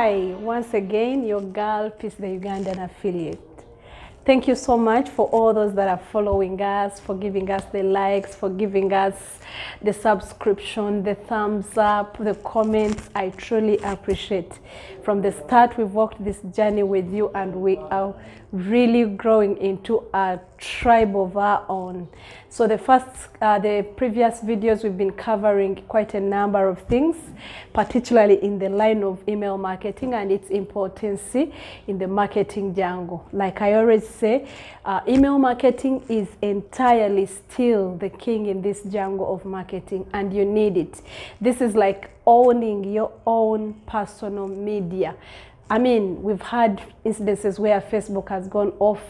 Hi, once again, your girl, Peace the Ugandan affiliate. Thank you so much for all those that are following us, for giving us the likes, for giving us the subscription, the thumbs up, the comments. I truly appreciate. From the start, we've walked this journey with you, and we are really growing into a tribe of our own. So the previous videos, we've been covering quite a number of things, particularly in the line of email marketing and its importance in the marketing jungle. Like I always say, email marketing is entirely still the king in this jungle of marketing, and you need it. This is like owning your own personal media. I mean, we've had instances where Facebook has gone off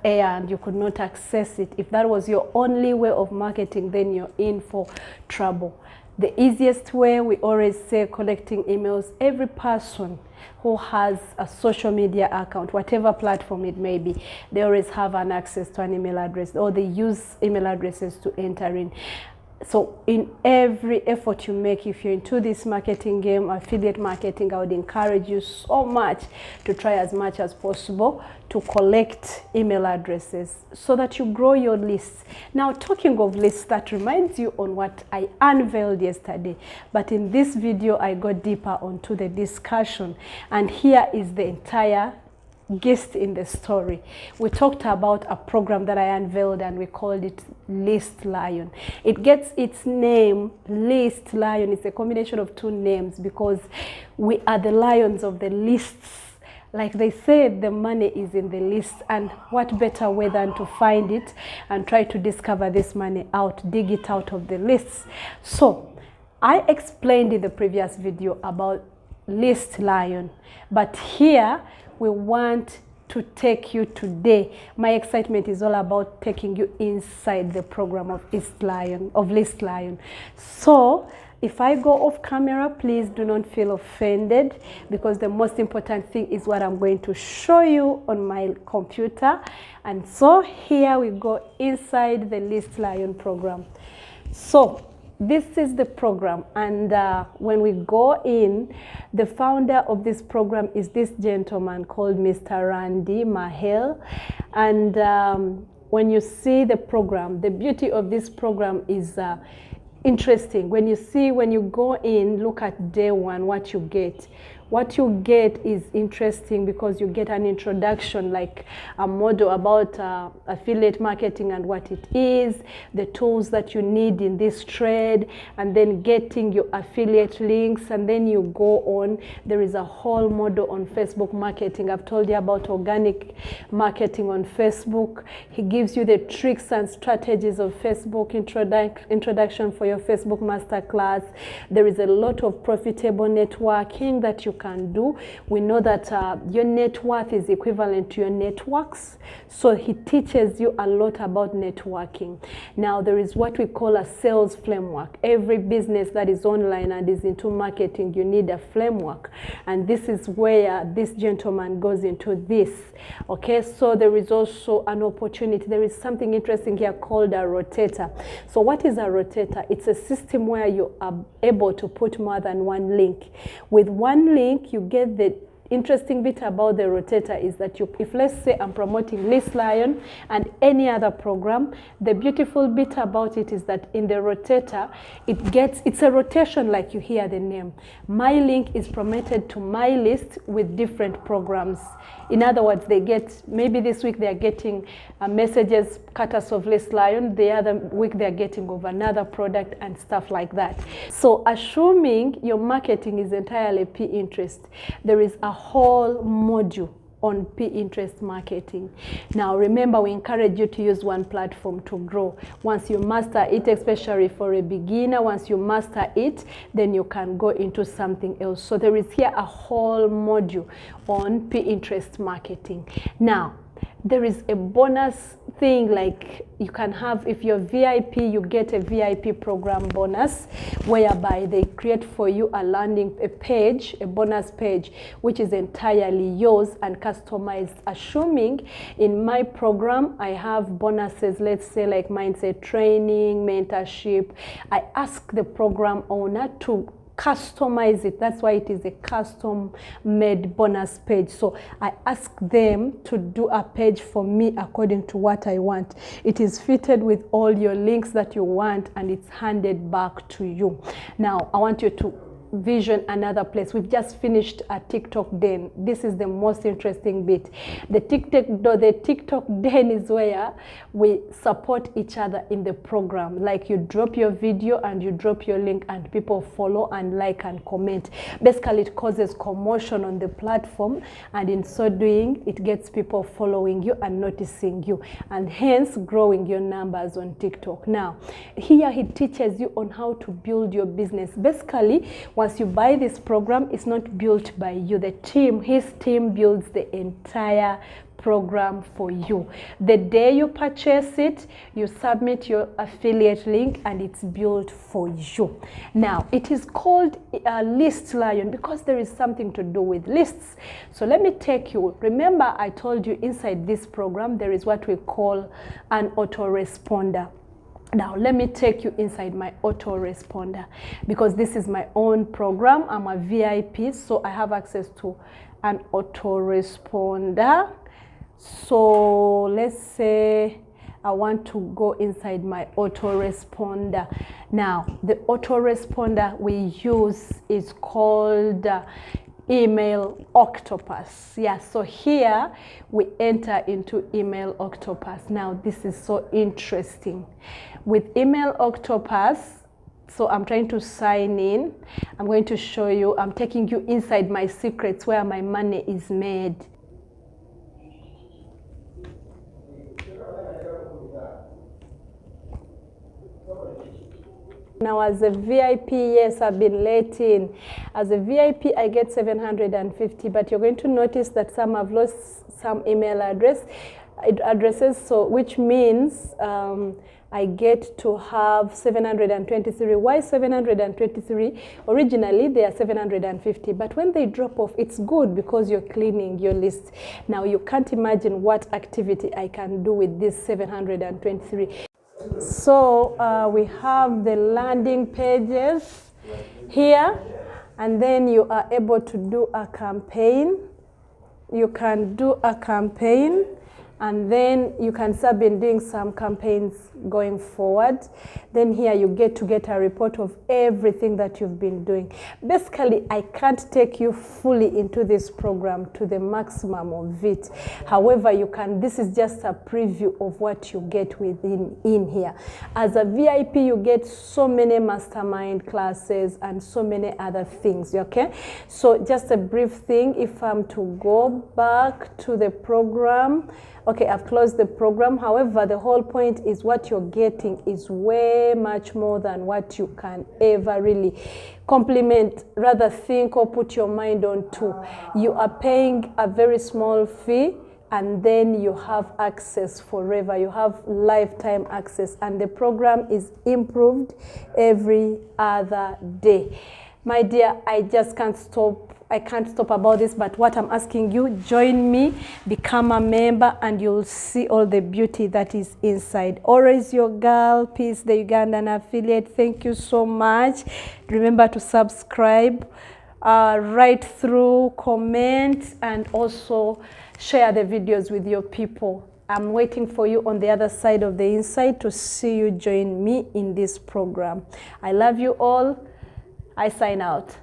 air and you could not access it. If that was your only way of marketing, then you're in for trouble. The easiest way, we always say, collecting emails. Every person who has a social media account, whatever platform it may be, they always have an access to an email address, or they use email addresses to enter in. So in every effort you make, if you're into this marketing game, affiliate marketing, I would encourage you so much to try as much as possible to collect email addresses so that you grow your lists. Now, talking of lists, that reminds you on what I unveiled yesterday. But in this video, I got deeper onto the discussion. And here is the entire gist in the story. We talked about a program that I unveiled, and we called it List Lion. It gets its name, List Lion. It's a combination of two names because we are the lions of the lists. Like they said, the money is in the list, and what better way than to find it and try to discover this money out, dig it out of the lists. So I explained in the previous video about List Lion, but here we want to take you today. My excitement is all about taking you inside the program of List Lion. So if I go off camera, please do not feel offended, because the most important thing is what I'm going to show you on my computer. And so here we go inside the List Lion program. So this is the program, and when we go in, the founder of this program is this gentleman called Mr. Randy Mahel. And when you see the program, the beauty of this program is interesting. When you go in, look at day one, what you get. What you get is interesting because you get an introduction, like a model about affiliate marketing and what it is, the tools that you need in this trade, and then getting your affiliate links. And then you go on. There is a whole model on Facebook marketing. I've told you about organic marketing on Facebook. He gives you the tricks and strategies of Facebook, introduction for your Facebook masterclass. There is a lot of profitable networking that you can do. We know that your net worth is equivalent to your networks, so he teaches you a lot about networking. Now, there is what we call a sales framework. Every business that is online and is into marketing, you need a framework, and this is where this gentleman goes into this. Okay, so there is also an opportunity. There is something interesting here called a rotator. So what is a rotator? It's a system where you are able to put more than one link. With one link, you get the interesting bit about the rotator is that if let's say I'm promoting List Lion and any other program, the beautiful bit about it is that in the rotator, it's a rotation, like you hear the name. My link is promoted to my list with different programs. In other words, they get, maybe this week they are getting messages courtesy of List Lion, the other week they are getting of another product and stuff like that. So assuming your marketing is entirely Pinterest, there is a whole module on Pinterest marketing. Now remember, we encourage you to use one platform to grow. Once you master it, especially for a beginner, once you master it, then you can go into something else. So there is here a whole module on Pinterest marketing. Now, there is a bonus thing, like you can have, if you're VIP, you get a VIP program bonus, whereby they create for you a page, a bonus page, which is entirely yours and customized. Assuming in my program, I have bonuses, let's say like mindset training, mentorship. I ask the program owner to customize it. That's why it is a custom made bonus page. So I ask them to do a page for me according to what I want. It is fitted with all your links that you want, and it's handed back to you. Now I want you to vision another place. We've just finished a TikTok den. This is the most interesting bit. The TikTok den is where we support each other in the program. Like, you drop your video and you drop your link and people follow and like and comment. Basically, it causes commotion on the platform, and in so doing, it gets people following you and noticing you, and hence growing your numbers on TikTok. Now, here he teaches you on how to build your business. Basically, once you buy this program, it's not built by you. The team, his team builds the entire program for you. The day you purchase it, you submit your affiliate link and it's built for you. Now, it is called a list lion because there is something to do with lists. So let me take you, remember I told you inside this program there is what we call an autoresponder. Now, let me take you inside my autoresponder because this is my own program. I'm a VIP, so I have access to an autoresponder. So let's say I want to go inside my autoresponder. Now, the autoresponder we use is called Email Octopus. Yeah, so here we enter into Email Octopus. Now, this is so interesting. With Email Octopus, so I'm trying to sign in. I'm going to show you, I'm taking you inside my secrets where my money is made. Now, as a VIP, yes, I've been let in. As a VIP, I get 750, but you're going to notice that some have lost some email addresses, so which means I get to have 723. Why 723? Originally, they are 750, but when they drop off, it's good because you're cleaning your list. Now, you can't imagine what activity I can do with this 723. So we have the landing pages here, and then you are able to do a campaign. You can do a campaign, and then you can start been doing some campaigns going forward. Then here you get to get a report of everything that you've been doing. Basically, I can't take you fully into this program to the maximum of it. However, you can, this is just a preview of what you get within in here. As a VIP, you get so many mastermind classes and so many other things, okay? So just a brief thing, if I'm to go back to the program, okay, I've closed the program. However, the whole point is what you're getting is way much more than what you can ever really complement, rather think or put your mind on to. You are paying a very small fee, and then you have access forever. You have lifetime access, and the program is improved every other day. My dear, I just can't stop. I can't stop about this, but what I'm asking you, join me, become a member, and you'll see all the beauty that is inside. Always your girl, Peace, the Ugandan affiliate. Thank you so much. Remember to subscribe, write through, comment, and also share the videos with your people. I'm waiting for you on the other side of the inside to see you join me in this program. I love you all. I sign out.